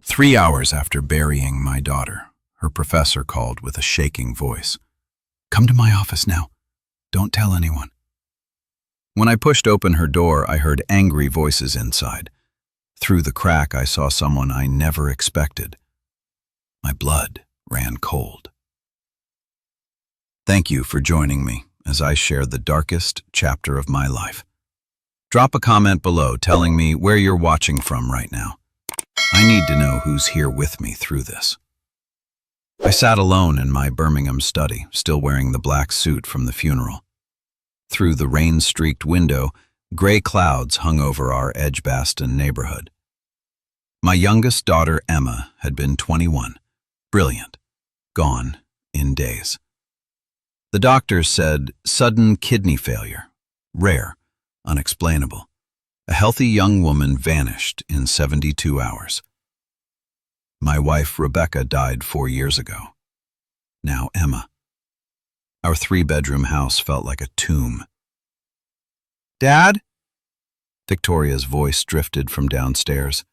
3 hours after burying my daughter, her professor called with a shaking voice. "Come to my office now. Don't tell anyone." When I pushed open her door, I heard angry voices inside. Through the crack, I saw someone I never expected. My blood ran cold. Thank you for joining me as I share the darkest chapter of my life. Drop a comment below telling me where you're watching from right now. I need to know who's here with me through this. I sat alone in my Birmingham study, still wearing the black suit from the funeral. Through the rain-streaked window, gray clouds hung over our Edgbaston neighborhood. My youngest daughter, Emma, had been 21, brilliant, gone in days. The doctors said sudden kidney failure, rare, unexplainable. A healthy young woman vanished in 72 hours. My wife, Rebecca, died 4 years ago. Now Emma. Our 3-bedroom house felt like a tomb. "Dad?" Victoria's voice drifted from downstairs.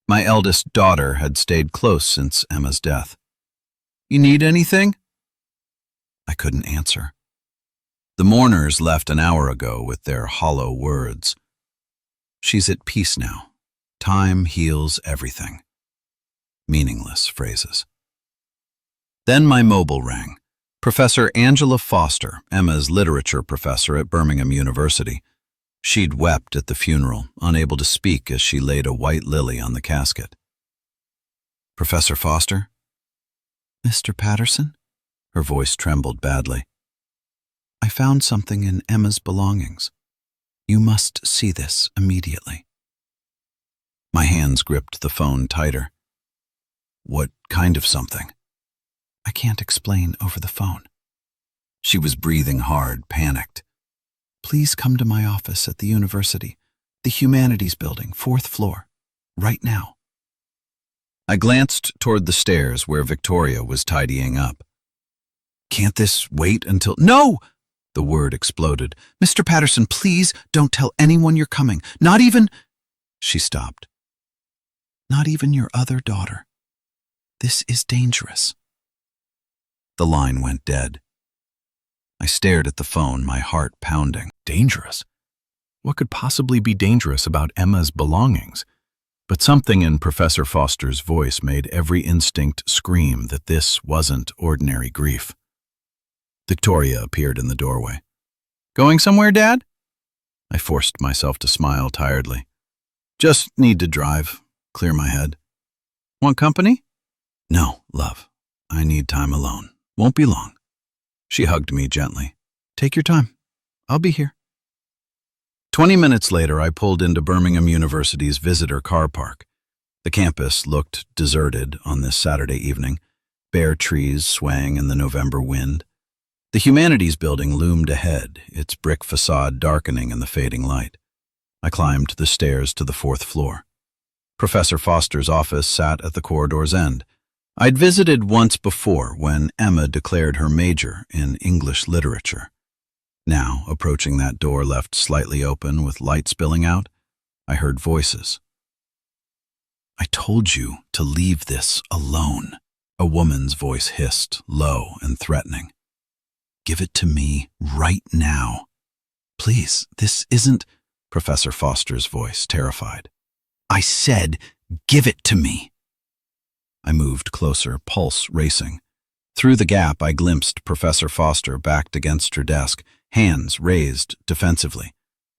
My eldest daughter had stayed close since Emma's death. "You need anything?" I couldn't answer. The mourners left an hour ago with their hollow words. She's at peace now. Time heals everything. Meaningless phrases. Then my mobile rang. Professor Angela Foster, Emma's literature professor at Birmingham University. She'd wept at the funeral, unable to speak as she laid a white lily on the casket. "Professor Foster?" "Mr. Patterson?" Her voice trembled badly. "I found something in Emma's belongings. You must see this immediately." My hands gripped the phone tighter. "What kind of something?" "I can't explain over the phone." She was breathing hard, panicked. "Please come to my office at the university, the Humanities Building, 4th floor, right now." I glanced toward the stairs where Victoria was tidying up. "Can't this wait until—" "No!" The word exploded. "Mr. Patterson, please don't tell anyone you're coming. Not even—" She stopped. "Not even your other daughter. This is dangerous." The line went dead. I stared at the phone, my heart pounding. Dangerous? What could possibly be dangerous about Emma's belongings? But something in Professor Foster's voice made every instinct scream that this wasn't ordinary grief. Victoria appeared in the doorway. "Going somewhere, Dad?" I forced myself to smile tiredly. "Just need to drive, clear my head." "Want company?" "No, love. I need time alone. Won't be long." She hugged me gently. "Take your time. I'll be here." 20 minutes later, I pulled into Birmingham University's visitor car park. The campus looked deserted on this Saturday evening, bare trees swaying in the November wind. The Humanities Building loomed ahead, its brick facade darkening in the fading light. I climbed the stairs to the 4th floor. Professor Foster's office sat at the corridor's end. I'd visited once before when Emma declared her major in English literature. Now, approaching that door left slightly open with light spilling out, I heard voices. "I told you to leave this alone," a woman's voice hissed, low and threatening. "Give it to me right now." "Please, this isn't—" Professor Foster's voice, terrified. "I said, give it to me." I moved closer, pulse racing. Through the gap, I glimpsed Professor Foster backed against her desk, hands raised defensively.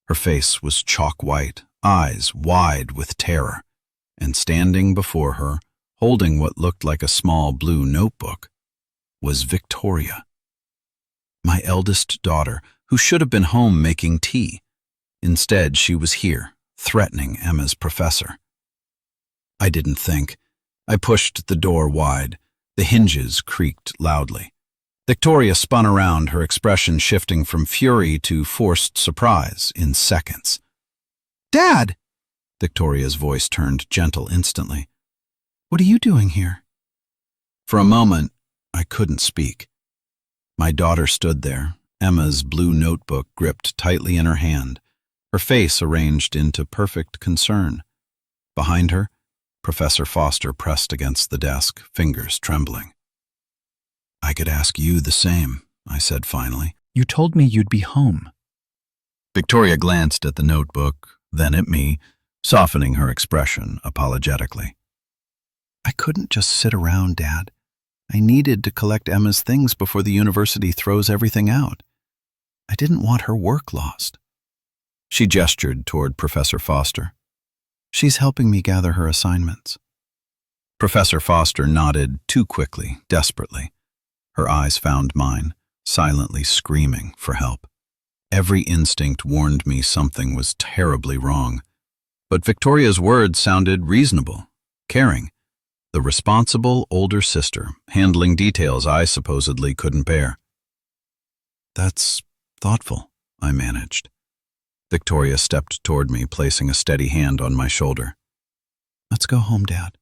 Her face was chalk white, eyes wide with terror. And standing before her, holding what looked like a small blue notebook, was Victoria. My eldest daughter, who should have been home making tea. Instead, she was here, threatening Emma's professor. I didn't think. I pushed the door wide. The hinges creaked loudly. Victoria spun around, her expression shifting from fury to forced surprise in seconds. "Dad!" Victoria's voice turned gentle instantly. "What are you doing here?" For a moment, I couldn't speak. My daughter stood there, Emma's blue notebook gripped tightly in her hand, her face arranged into perfect concern. Behind her, Professor Foster pressed against the desk, fingers trembling. "I could ask you the same," I said finally. You told me you'd be home. Victoria glanced at the notebook, then at me, softening her expression apologetically. "I couldn't just sit around, Dad. I needed to collect Emma's things before the university throws everything out. I didn't want her work lost." She gestured toward Professor Foster. "She's helping me gather her assignments." Professor Foster nodded too quickly, desperately. Her eyes found mine, silently screaming for help. Every instinct warned me something was terribly wrong. But Victoria's words sounded reasonable, caring. The responsible older sister, handling details I supposedly couldn't bear. "That's thoughtful," I managed. Victoria stepped toward me, placing a steady hand on my shoulder. "Let's go home, Dad.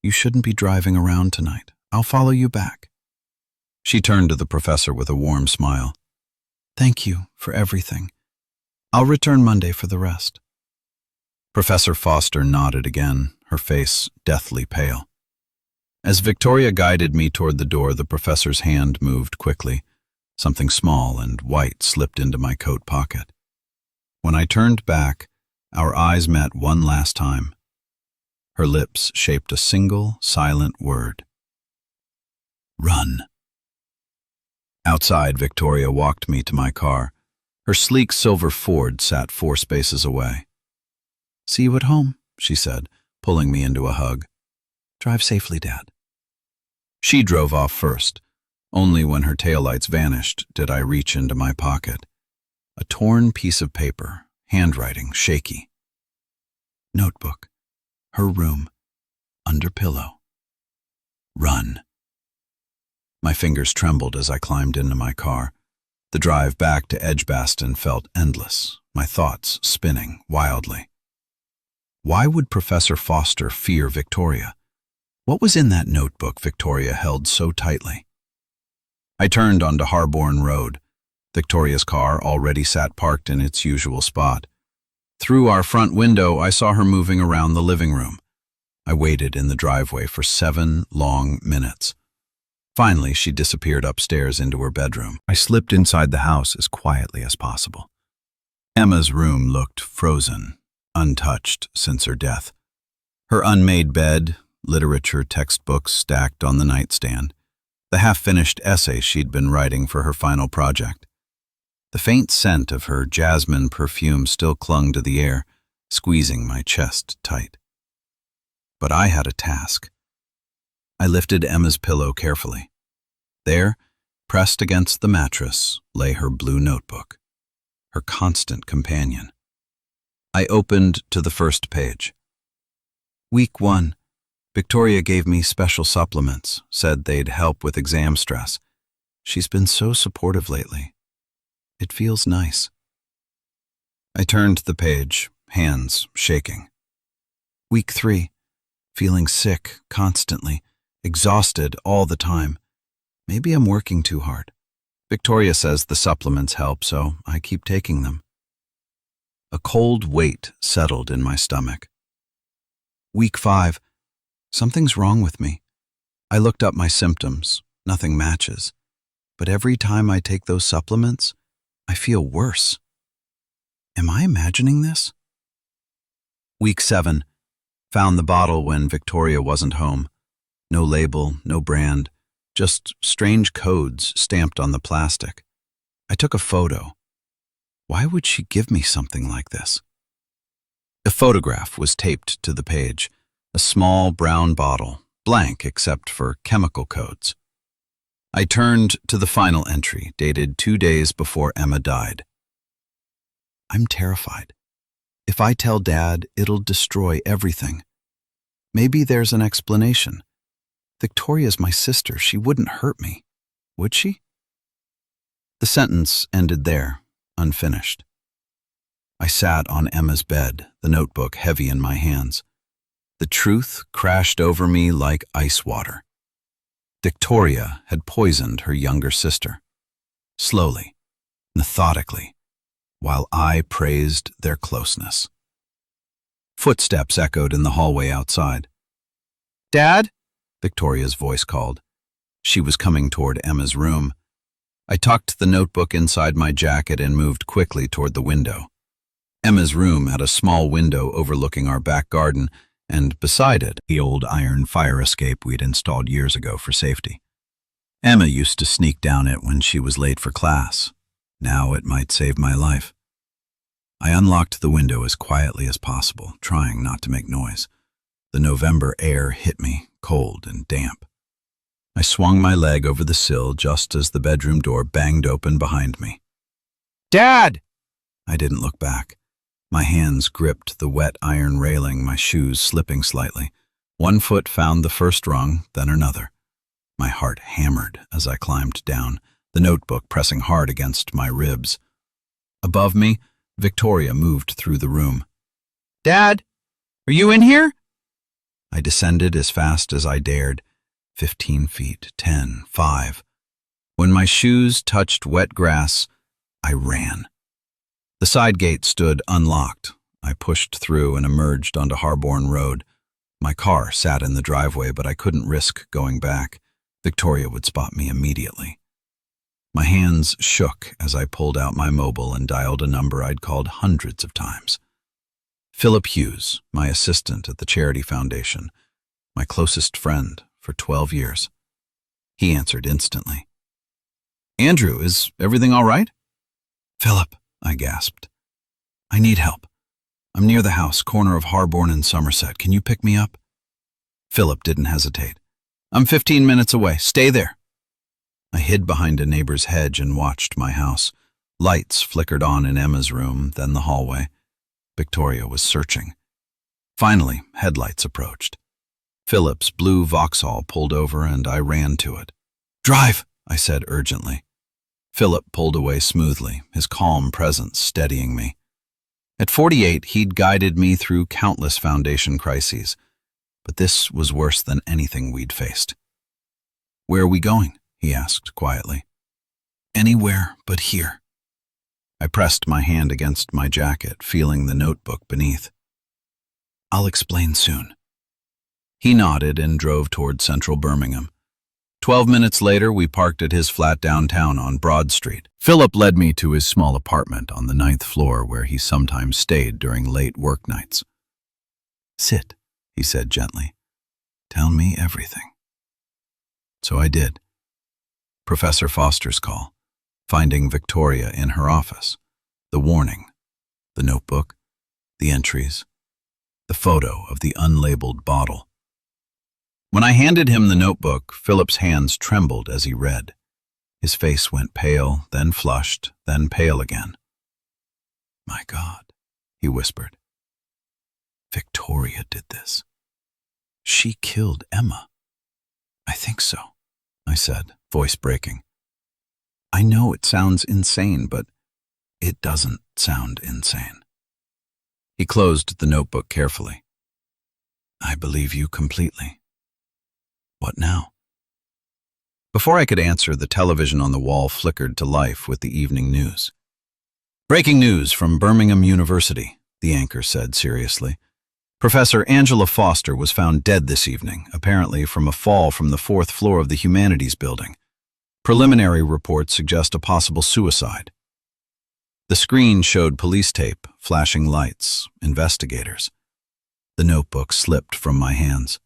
You shouldn't be driving around tonight. I'll follow you back." She turned to the professor with a warm smile. "Thank you for everything. I'll return Monday for the rest." Professor Foster nodded again, her face deathly pale. As Victoria guided me toward the door, the professor's hand moved quickly. Something small and white slipped into my coat pocket. When I turned back, our eyes met one last time. Her lips shaped a single, silent word. "Run." Outside, Victoria walked me to my car. Her sleek silver Ford sat 4 spaces away. "See you at home," she said, pulling me into a hug. "Drive safely, Dad." She drove off first. Only when her taillights vanished did I reach into my pocket. A torn piece of paper, handwriting shaky. Notebook. Her room. Under pillow. Run. My fingers trembled as I climbed into my car. The drive back to Edgbaston felt endless, my thoughts spinning wildly. Why would Professor Foster fear Victoria? What was in that notebook Victoria held so tightly? I turned onto Harborne Road. Victoria's car already sat parked in its usual spot. Through our front window, I saw her moving around the living room. I waited in the driveway for 7 long minutes. Finally, she disappeared upstairs into her bedroom. I slipped inside the house as quietly as possible. Emma's room looked frozen, untouched since her death. Her unmade bed, literature textbooks stacked on the nightstand, the half-finished essay she'd been writing for her final project. The faint scent of her jasmine perfume still clung to the air, squeezing my chest tight. But I had a task. I lifted Emma's pillow carefully. There, pressed against the mattress, lay her blue notebook, her constant companion. I opened to the first page. Week 1. Victoria gave me special supplements, said they'd help with exam stress. She's been so supportive lately. It feels nice. I turned the page, hands shaking. Week 3. Feeling sick constantly, exhausted all the time. Maybe I'm working too hard. Victoria says the supplements help, so I keep taking them. A cold weight settled in my stomach. Week 5. Something's wrong with me. I looked up my symptoms. Nothing matches. But every time I take those supplements, I feel worse. Am I imagining this? Week 7. Found the bottle when Victoria wasn't home. No label, no brand, just strange codes stamped on the plastic. I took a photo. Why would she give me something like this? A photograph was taped to the page, a small brown bottle, blank except for chemical codes. I turned to the final entry, dated 2 days before Emma died. I'm terrified. If I tell Dad, it'll destroy everything. Maybe there's an explanation. Victoria's my sister. She wouldn't hurt me, would she? The sentence ended there, unfinished. I sat on Emma's bed, the notebook heavy in my hands. The truth crashed over me like ice water. Victoria had poisoned her younger sister. Slowly, methodically, while I praised their closeness. Footsteps echoed in the hallway outside. Dad? Victoria's voice called. She was coming toward Emma's room. I tucked the notebook inside my jacket and moved quickly toward the window. Emma's room had a small window overlooking our back garden, and beside it, the old iron fire escape we'd installed years ago for safety. Emma used to sneak down it when she was late for class. Now it might save my life. I unlocked the window as quietly as possible, trying not to make noise. The November air hit me, cold and damp. I swung my leg over the sill just as the bedroom door banged open behind me. Dad! I didn't look back. My hands gripped the wet iron railing, my shoes slipping slightly. One foot found the first rung, then another. My heart hammered as I climbed down, the notebook pressing hard against my ribs. Above me, Victoria moved through the room. Dad, are you in here? I descended as fast as I dared. 15 feet, 10, 5. When my shoes touched wet grass, I ran. The side gate stood unlocked. I pushed through and emerged onto Harborne Road. My car sat in the driveway, but I couldn't risk going back. Victoria would spot me immediately. My hands shook as I pulled out my mobile and dialed a number I'd called hundreds of times. Philip Hughes, my assistant at the Charity Foundation, my closest friend for 12 years. He answered instantly. Andrew, is everything all right? Philip, I gasped. I need help. I'm near the house, corner of Harborne and Somerset. Can you pick me up? Philip didn't hesitate. I'm 15 minutes away. Stay there. I hid behind a neighbor's hedge and watched my house. Lights flickered on in Emma's room, then the hallway. Victoria was searching. Finally, headlights approached. Philip's blue Vauxhall pulled over and I ran to it. Drive, I said urgently. Philip pulled away smoothly, his calm presence steadying me. At 48, he'd guided me through countless foundation crises, but this was worse than anything we'd faced. Where are we going? He asked quietly. Anywhere but here. I pressed my hand against my jacket, feeling the notebook beneath. I'll explain soon. He nodded and drove toward central Birmingham. 12 minutes later, we parked at his flat downtown on Broad Street. Philip led me to his small apartment on the 9th floor where he sometimes stayed during late work nights. Sit, he said gently. Tell me everything. So I did. Professor Foster's call, finding Victoria in her office, the warning, the notebook, the entries, the photo of the unlabeled bottle. When I handed him the notebook, Philip's hands trembled as he read. His face went pale, then flushed, then pale again. My God, he whispered. Victoria did this. She killed Emma. I think so, I said, voice breaking. I know it sounds insane, but it doesn't sound insane. He closed the notebook carefully. I believe you completely. What now? Before I could answer, the television on the wall flickered to life with the evening news. Breaking news from Birmingham University, the anchor said seriously. Professor Angela Foster was found dead this evening, apparently from a fall from the 4th floor of the Humanities Building. Preliminary reports suggest a possible suicide. The screen showed police tape, flashing lights, investigators. The notebook slipped from my hands.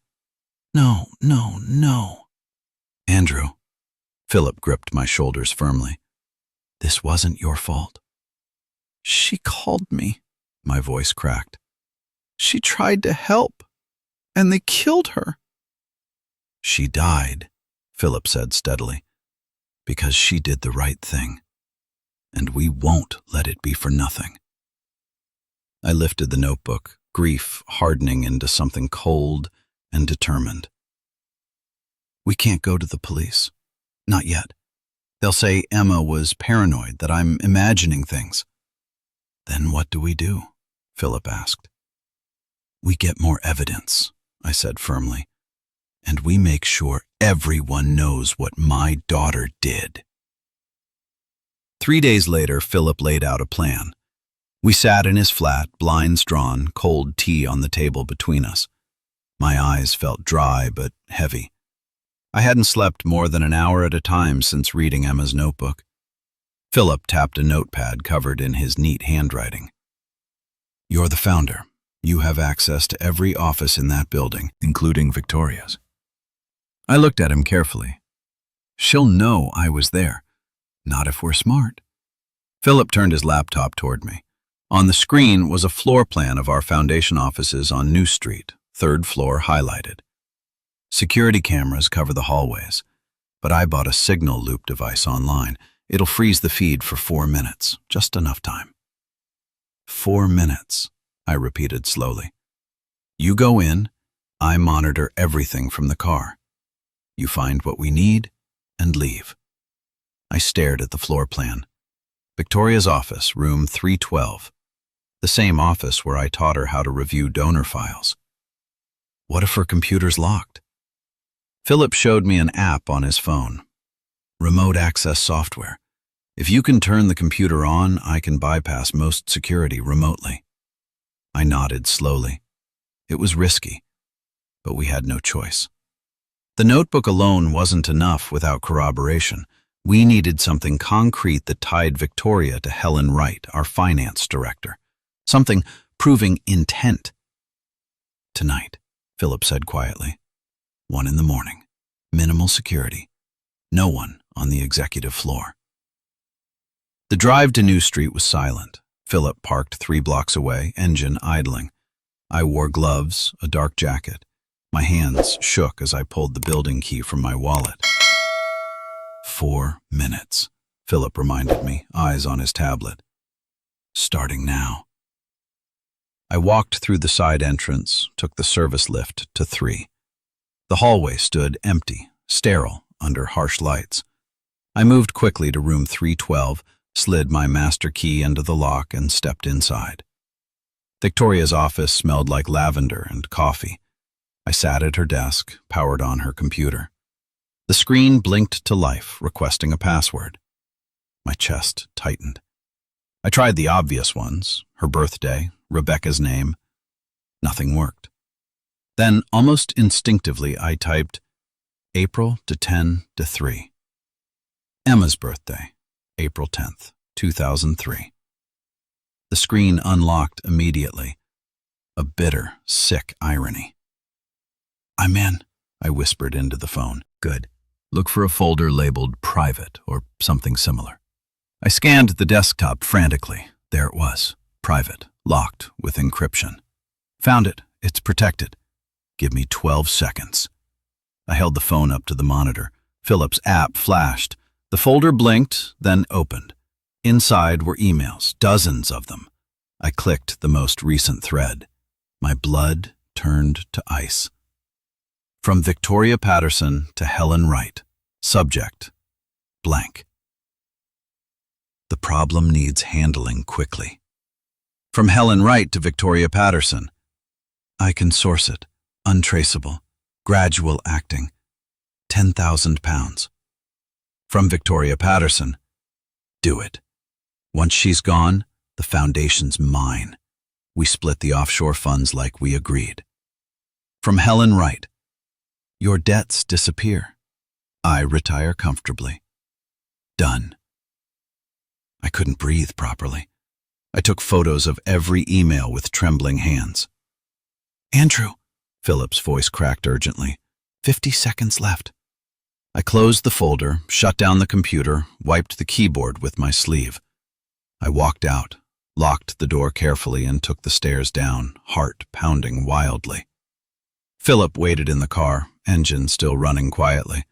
No, no, no. Andrew, Philip gripped my shoulders firmly. This wasn't your fault. She called me, my voice cracked. She tried to help, and they killed her. She died, Philip said steadily, because she did the right thing, and we won't let it be for nothing. I lifted the notebook, grief hardening into something cold and determined. We can't go to the police. Not yet. They'll say Emma was paranoid, that I'm imagining things. Then what do we do? Philip asked. We get more evidence, I said firmly, and we make sure everyone knows what my daughter did. 3 days later, Philip laid out a plan. We sat in his flat, blinds drawn, cold tea on the table between us. My eyes felt dry but heavy. I hadn't slept more than an hour at a time since reading Emma's notebook. Philip tapped a notepad covered in his neat handwriting. "You're the founder. You have access to every office in that building, including Victoria's." I looked at him carefully. "She'll know I was there. Not if we're smart." Philip turned his laptop toward me. On the screen was a floor plan of our foundation offices on New Street, 3rd floor highlighted. Security cameras cover the hallways, but I bought a signal loop device online. It'll freeze the feed for 4 minutes, just enough time. 4 minutes, I repeated slowly. You go in, I monitor everything from the car. You find what we need and leave. I stared at the floor plan. Victoria's office, room 312. The same office where I taught her how to review donor files. What if her computer's locked? Philip showed me an app on his phone. Remote access software. If you can turn the computer on, I can bypass most security remotely. I nodded slowly. It was risky, but we had no choice. The notebook alone wasn't enough without corroboration. We needed something concrete that tied Victoria to Helen Wright, our finance director. Something proving intent. "Tonight," Philip said quietly. 1 in the morning. Minimal security. No one on the executive floor. The drive to New Street was silent. Philip parked 3 blocks away, engine idling. I wore gloves, a dark jacket. My hands shook as I pulled the building key from my wallet. 4 minutes, Philip reminded me, eyes on his tablet. Starting now. I walked through the side entrance, took the service lift to 3. The hallway stood empty, sterile, under harsh lights. I moved quickly to room 312, slid my master key into the lock, and stepped inside. Victoria's office smelled like lavender and coffee. I sat at her desk, powered on her computer. The screen blinked to life, requesting a password. My chest tightened. I tried the obvious ones, her birthday, Rebecca's name. Nothing worked. Then, almost instinctively, I typed April to 10 to 3. Emma's birthday, April 10th, 2003. The screen unlocked immediately. A bitter, sick irony. "I'm in," I whispered into the phone. "Good. Look for a folder labeled private or something similar." I scanned the desktop frantically. There it was. Private, locked with encryption. "Found it. It's protected. Give me 12 seconds. I held the phone up to the monitor. Philip's app flashed. The folder blinked, then opened. Inside were emails, dozens of them. I clicked the most recent thread. My blood turned to ice. From Victoria Patterson to Helen Wright. Subject, blank. The problem needs handling quickly. From Helen Wright to Victoria Patterson. I can source it. Untraceable. Gradual acting. £10,000. From Victoria Patterson. Do it. Once she's gone, the foundation's mine. We split the offshore funds like we agreed. From Helen Wright. Your debts disappear. I retire comfortably. Done. I couldn't breathe properly. I took photos of every email with trembling hands. "Andrew," Philip's voice cracked urgently. 50 seconds left. I closed the folder, shut down the computer, wiped the keyboard with my sleeve. I walked out, locked the door carefully, and took the stairs down, heart pounding wildly. Philip waited in the car, engine still running quietly.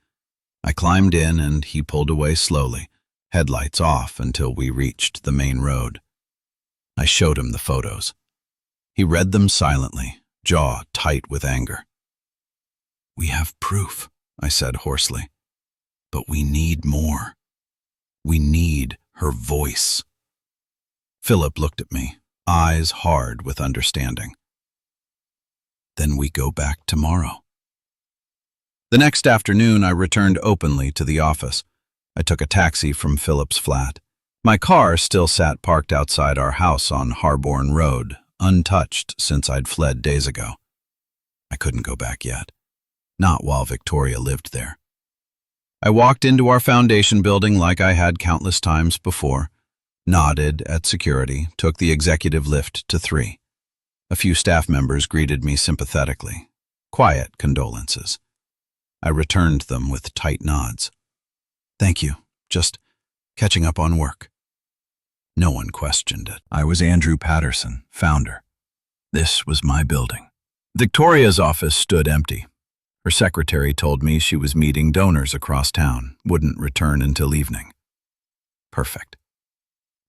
I climbed in and he pulled away slowly, headlights off until we reached the main road. I showed him the photos. He read them silently, jaw tight with anger. "We have proof," I said hoarsely. "But we need more. We need her voice." Philip looked at me, eyes hard with understanding. "Then we go back tomorrow." The next afternoon, I returned openly to the office. I took a taxi from Philip's flat. My car still sat parked outside our house on Harborne Road, untouched since I'd fled days ago. I couldn't go back yet. Not while Victoria lived there. I walked into our foundation building like I had countless times before, nodded at security, took the executive lift to 3. A few staff members greeted me sympathetically. Quiet condolences. I returned them with tight nods. Thank you. Just catching up on work. No one questioned it. I was Andrew Patterson, founder. This was my building. Victoria's office stood empty. Her secretary told me she was meeting donors across town, wouldn't return until evening. Perfect.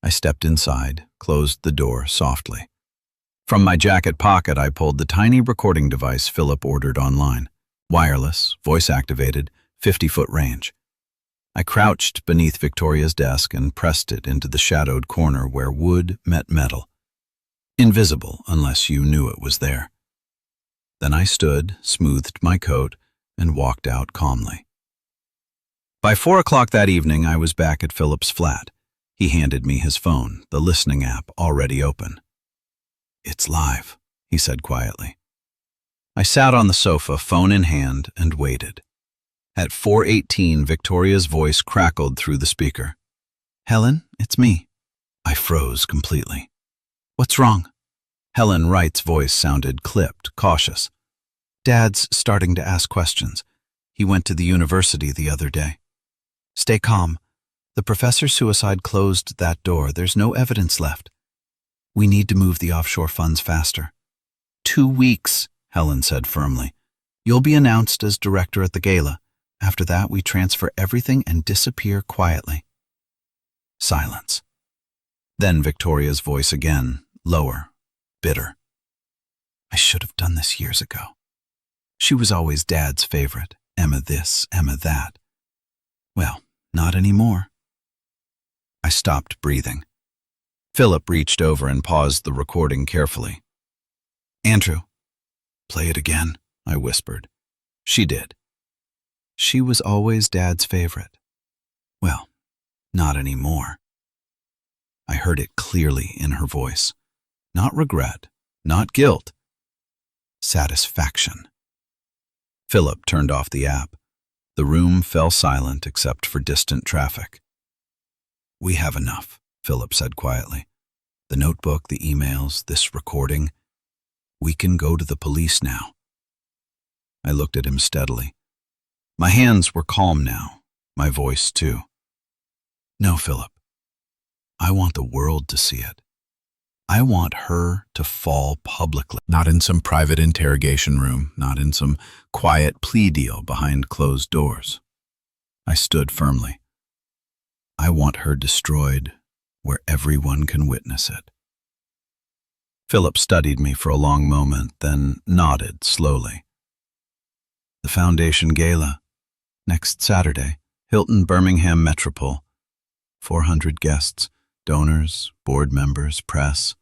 I stepped inside, closed the door softly. From my jacket pocket, I pulled the tiny recording device Philip ordered online. Wireless, voice-activated, 50-foot range. I crouched beneath Victoria's desk and pressed it into the shadowed corner where wood met metal. Invisible unless you knew it was there. Then I stood, smoothed my coat, and walked out calmly. By 4 o'clock that evening, I was back at Philip's flat. He handed me his phone, the listening app already open. It's live, he said quietly. I sat on the sofa, phone in hand, and waited. At 4:18, Victoria's voice crackled through the speaker. Helen, it's me. I froze completely. What's wrong? Helen Wright's voice sounded clipped, cautious. Dad's starting to ask questions. He went to the university the other day. Stay calm. The professor's suicide closed that door. There's no evidence left. We need to move the offshore funds faster. 2 weeks, Helen said firmly. You'll be announced as director at the gala. After that, we transfer everything and disappear quietly. Silence. Then Victoria's voice again, lower, bitter. I should have done this years ago. She was always Dad's favorite. Emma this, Emma that. Well, not anymore. I stopped breathing. Philip reached over and paused the recording carefully. Andrew, play it again, I whispered. She did. She was always Dad's favorite. Well, not anymore. I heard it clearly in her voice. Not regret, not guilt. Satisfaction. Philip turned off the app. The room fell silent except for distant traffic. We have enough, Philip said quietly. The notebook, the emails, this recording. We can go to the police now. I looked at him steadily. My hands were calm now, my voice too. No, Philip. I want the world to see it. I want her to fall publicly, not in some private interrogation room, not in some quiet plea deal behind closed doors. I stood firmly. I want her destroyed where everyone can witness it. Philip studied me for a long moment, then nodded slowly. The Foundation Gala, next Saturday, Hilton Birmingham Metropole. 400 guests, donors, board members, press.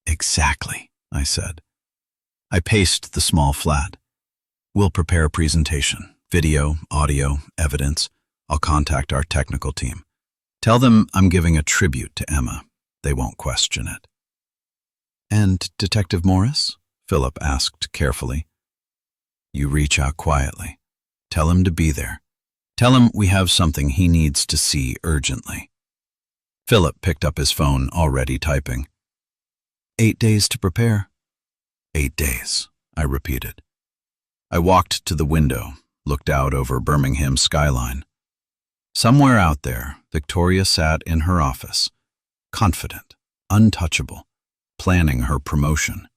Exactly, I said. I paced the small flat. We'll prepare a presentation, video, audio, evidence. I'll contact our technical team. Tell them I'm giving a tribute to Emma. They won't question it. And Detective Morris? Philip asked carefully. You reach out quietly. Tell him to be there. Tell him we have something he needs to see urgently. Philip picked up his phone, already typing. 8 days to prepare. 8 days, I repeated. I walked to the window, looked out over Birmingham's skyline. Somewhere out there, Victoria sat in her office, confident, untouchable, planning her promotion.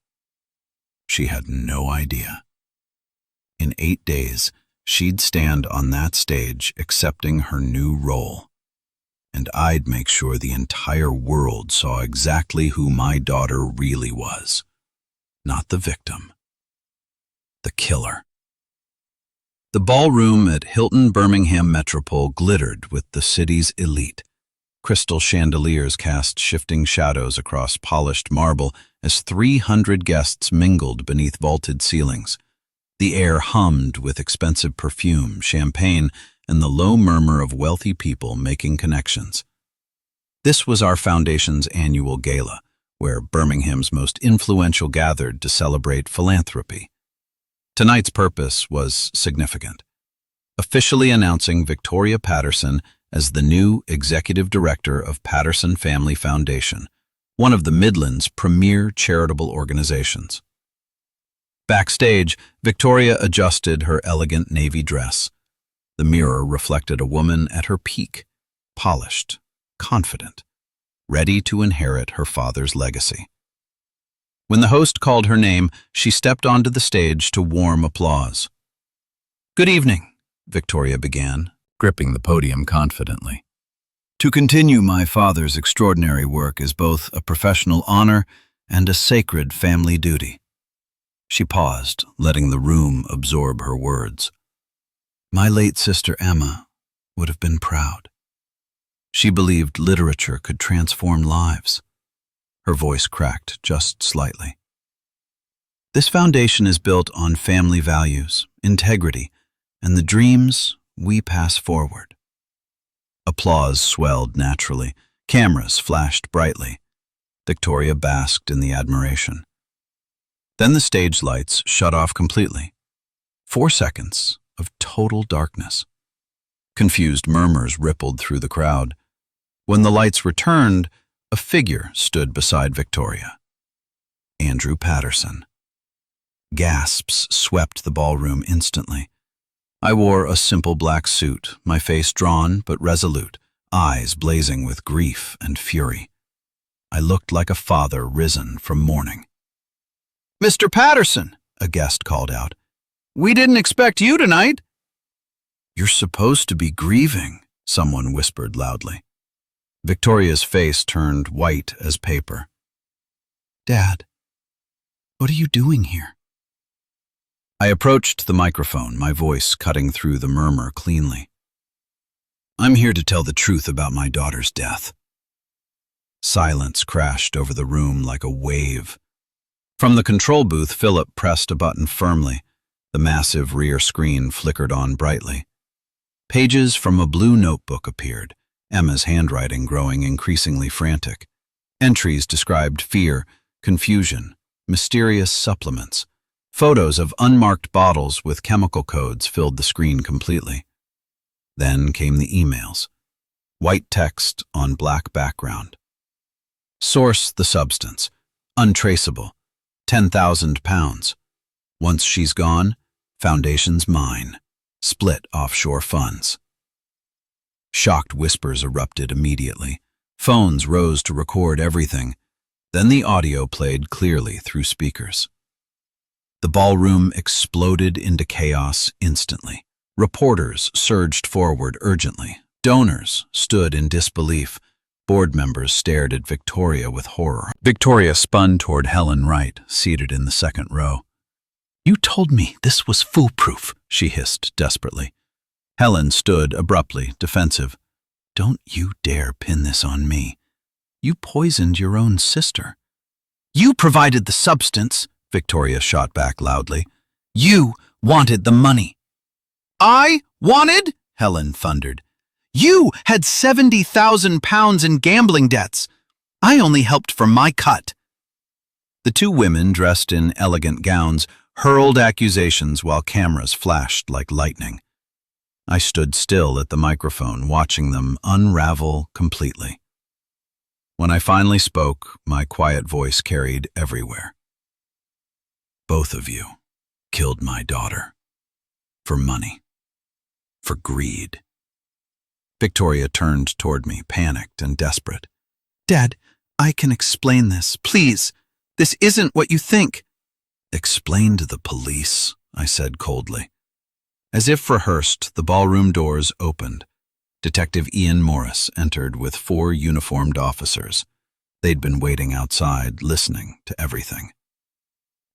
She had no idea. In 8 days, she'd stand on that stage accepting her new role. And I'd make sure the entire world saw exactly who my daughter really was. Not the victim. The killer. The ballroom at Hilton Birmingham Metropole glittered with the city's elite. Crystal chandeliers cast shifting shadows across polished marble as 300 guests mingled beneath vaulted ceilings. The air hummed with expensive perfume, champagne, and the low murmur of wealthy people making connections. This was our foundation's annual gala, where Birmingham's most influential gathered to celebrate philanthropy. Tonight's purpose was significant, officially announcing Victoria Patterson as the new executive director of Patterson Family Foundation, one of the Midlands' premier charitable organizations. Backstage, Victoria adjusted her elegant navy dress. The mirror reflected a woman at her peak, polished, confident, ready to inherit her father's legacy. When the host called her name, she stepped onto the stage to warm applause. "Good evening," Victoria began, gripping the podium confidently. "To continue my father's extraordinary work is both a professional honor and a sacred family duty." She paused, letting the room absorb her words. "My late sister Emma would have been proud. She believed literature could transform lives." Her voice cracked just slightly. "This foundation is built on family values, integrity, and the dreams we pass forward." Applause swelled naturally. Cameras flashed brightly. Victoria basked in the admiration. Then the stage lights shut off completely. 4 seconds of total darkness. Confused murmurs rippled through the crowd. When the lights returned, a figure stood beside Victoria. Andrew Patterson. Gasps swept the ballroom instantly. I wore a simple black suit, my face drawn but resolute, eyes blazing with grief and fury. I looked like a father risen from mourning. "Mr. Patterson," a guest called out, "we didn't expect you tonight." "You're supposed to be grieving," someone whispered loudly. Victoria's face turned white as paper. "Dad, what are you doing here?" I approached the microphone, my voice cutting through the murmur cleanly. "I'm here to tell the truth about my daughter's death." Silence crashed over the room like a wave. From the control booth, Philip pressed a button firmly. The massive rear screen flickered on brightly. Pages from a blue notebook appeared, Emma's handwriting growing increasingly frantic. Entries described fear, confusion, mysterious supplements. Photos of unmarked bottles with chemical codes filled the screen completely. Then came the emails. White text on black background. Source the substance. Untraceable. £10,000. Once she's gone, foundation's mine. Split offshore funds. Shocked whispers erupted immediately. Phones rose to record everything. Then the audio played clearly through speakers. The ballroom exploded into chaos instantly. Reporters surged forward urgently. Donors stood in disbelief. Board members stared at Victoria with horror. Victoria spun toward Helen Wright, seated in the second row. "You told me this was foolproof," she hissed desperately. Helen stood abruptly, defensive. "Don't you dare pin this on me. You poisoned your own sister." "You provided the substance," Victoria shot back loudly. "You wanted the money." "I wanted?" Helen thundered. "You had £70,000 in gambling debts. I only helped for my cut." The two women, dressed in elegant gowns, hurled accusations while cameras flashed like lightning. I stood still at the microphone, watching them unravel completely. When I finally spoke, my quiet voice carried everywhere. "Both of you killed my daughter. For money. For greed." Victoria turned toward me, panicked and desperate. "Dad, I can explain this. Please. This isn't what you think." "Explain to the police," I said coldly. As if rehearsed, the ballroom doors opened. Detective Ian Morris entered with 4 uniformed officers. They'd been waiting outside, listening to everything.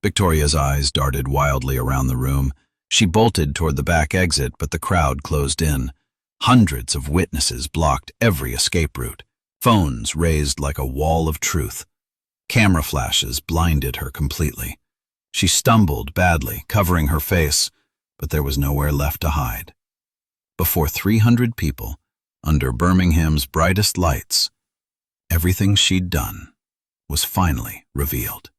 Victoria's eyes darted wildly around the room. She bolted toward the back exit, but the crowd closed in. Hundreds of witnesses blocked every escape route. Phones raised like a wall of truth. Camera flashes blinded her completely. She stumbled badly, covering her face, but there was nowhere left to hide. Before 300 people, under Birmingham's brightest lights, everything she'd done was finally revealed.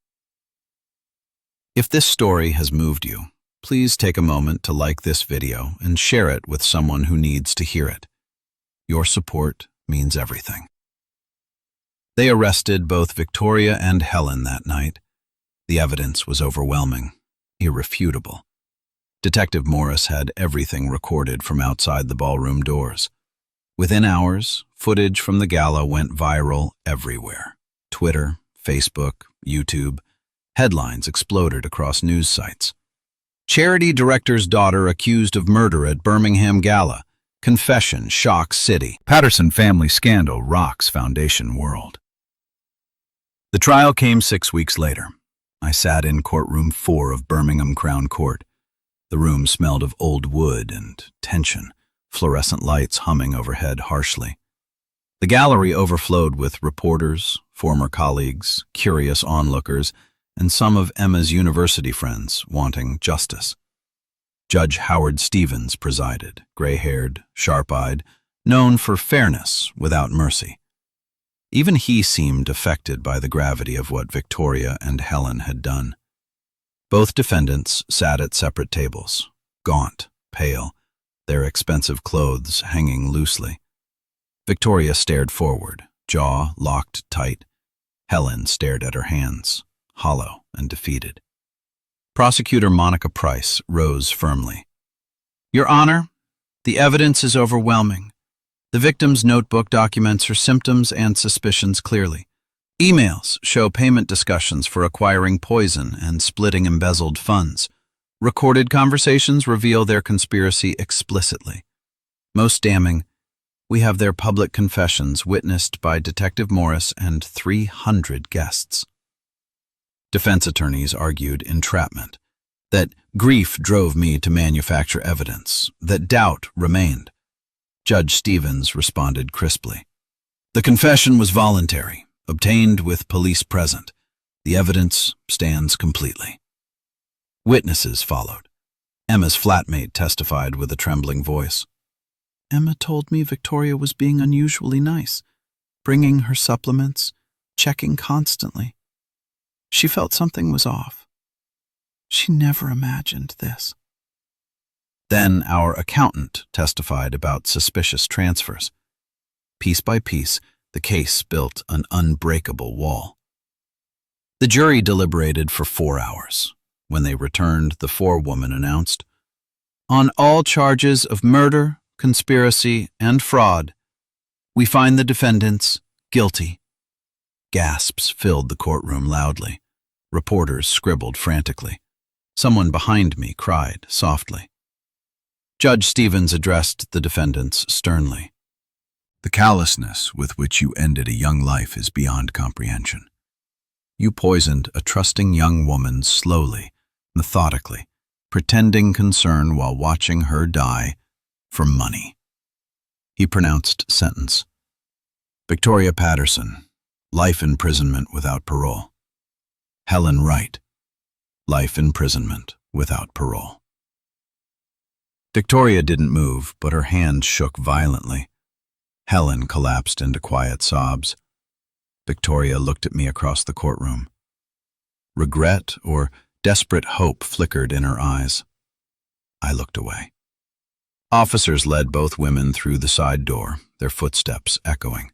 If this story has moved you, please take a moment to like this video and share it with someone who needs to hear it. Your support means everything. They arrested both Victoria and Helen that night. The evidence was overwhelming, irrefutable. Detective Morris had everything recorded from outside the ballroom doors. Within hours, footage from the gala went viral everywhere. Twitter, Facebook, YouTube. Headlines exploded across news sites. Charity director's daughter accused of murder at Birmingham Gala. Confession shocks city. Patterson family scandal rocks foundation world. The trial came 6 weeks later. I sat in courtroom 4 of Birmingham Crown Court. The room smelled of old wood and tension, fluorescent lights humming overhead harshly. The gallery overflowed with reporters, former colleagues, curious onlookers, and some of Emma's university friends wanting justice. Judge Howard Stevens presided, gray-haired, sharp-eyed, known for fairness without mercy. Even he seemed affected by the gravity of what Victoria and Helen had done. Both defendants sat at separate tables, gaunt, pale, their expensive clothes hanging loosely. Victoria stared forward, jaw locked tight. Helen stared at her hands, hollow and defeated. Prosecutor Monica Price rose firmly. Your Honor, the evidence is overwhelming. The victim's notebook documents her symptoms and suspicions clearly. Emails show payment discussions for acquiring poison and splitting embezzled funds. Recorded conversations reveal their conspiracy explicitly. Most damning, we have their public confessions witnessed by Detective Morris and 300 guests. Defense attorneys argued entrapment, that grief drove me to manufacture evidence, that doubt remained. Judge Stevens responded crisply. The confession was voluntary, obtained with police present. The evidence stands completely. Witnesses followed. Emma's flatmate testified with a trembling voice. Emma told me Victoria was being unusually nice, bringing her supplements, checking constantly. She felt something was off. She never imagined this. Then our accountant testified about suspicious transfers. Piece by piece, the case built an unbreakable wall. The jury deliberated for 4 hours. When they returned, the forewoman announced, on all charges of murder, conspiracy, and fraud, we find the defendants guilty. Gasps filled the courtroom loudly. Reporters scribbled frantically. Someone behind me cried softly. Judge Stevens addressed the defendants sternly. The callousness with which you ended a young life is beyond comprehension. You poisoned a trusting young woman slowly, methodically, pretending concern while watching her die for money. He pronounced sentence. Victoria Patterson, life imprisonment without parole. Helen Wright, life imprisonment without parole. Victoria didn't move, but her hands shook violently. Helen collapsed into quiet sobs. Victoria looked at me across the courtroom. Regret or desperate hope flickered in her eyes. I looked away. Officers led both women through the side door, their footsteps echoing.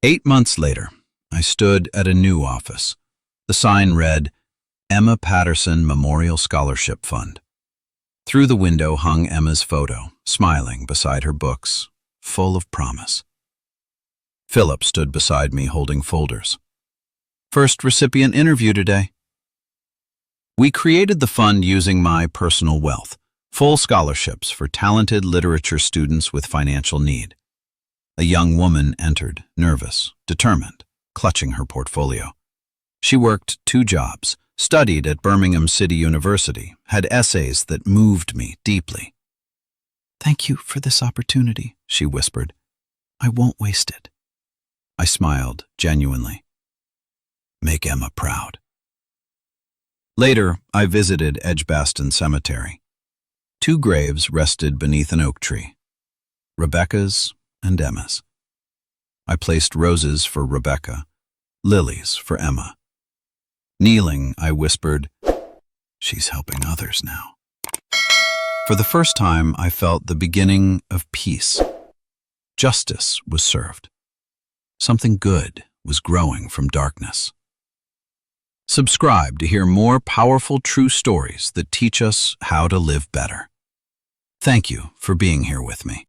8 months later, I stood at a new office. The sign read, Emma Patterson Memorial Scholarship Fund. Through the window hung Emma's photo, smiling beside her books, full of promise. Philip stood beside me holding folders. First recipient interview today. We created the fund using my personal wealth, full scholarships for talented literature students with financial need. A young woman entered, nervous, determined, clutching her portfolio. She worked 2 jobs, studied at Birmingham City University, had essays that moved me deeply. Thank you for this opportunity, she whispered. I won't waste it. I smiled, genuinely. Make Emma proud. Later, I visited Edgbaston Cemetery. 2 graves rested beneath an oak tree, Rebecca's and Emma's. I placed roses for Rebecca, lilies for Emma. Kneeling, I whispered, She's helping others now. For the first time, I felt the beginning of peace. Justice was served. Something good was growing from darkness. Subscribe to hear more powerful true stories that teach us how to live better. Thank you for being here with me.